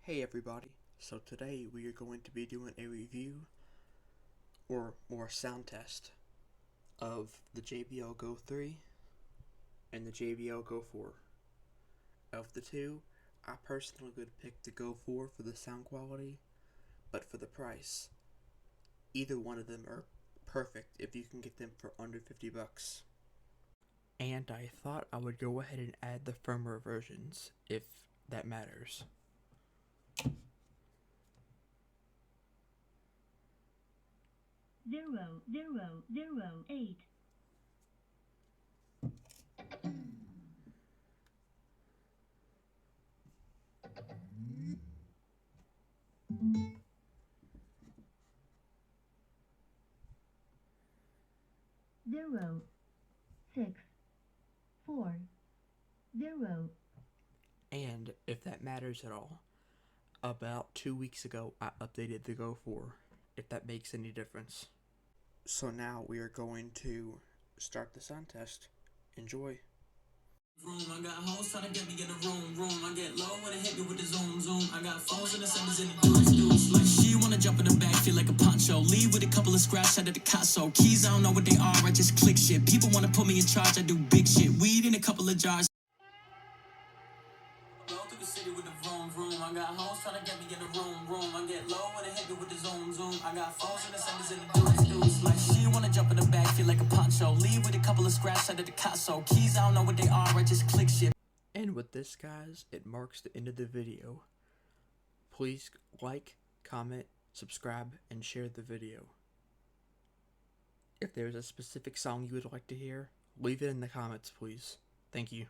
Hey everybody, so today we are going to be doing a review, or more sound test, of the JBL GO 3 and the JBL GO 4. Of the two, I personally would pick the GO 4 for the sound quality, but for the price, either one of them are perfect if you can get them for under 50 bucks. And I thought I would go ahead and add the firmware versions, if that matters. Zero 8. Zero 6 4 0. And if that matters at all, about 2 weeks ago I updated the GO 4, if that makes any difference. So now we are going to start the sound test. Enjoy. I got hoes trying to get me in the room. I get low when it hit me with the zoom. I got phones and the senders in the dudes. Like she wanna jump in the back, feel like a poncho. Leave with a couple of scratch out of the Picasso. Keys, I don't know what they are, I just click shit. People wanna put me in charge, I do big shit. Weed in a couple of jars. Go through the city with the vroom. I got hoes trying to get me in the room. I get low when it hit me with the zoom. I got phones and the senders in the dudes. Like she wanna jump in the back, feel like a poncho. Leave with a couple of scratch out of the Picasso. Keys, I don't know what they are, I just click shit. And with this, guys, it marks the end of the video. Please like, comment, subscribe, and share the video. If there's a specific song you would like to hear, leave it in the comments, please. Thank you.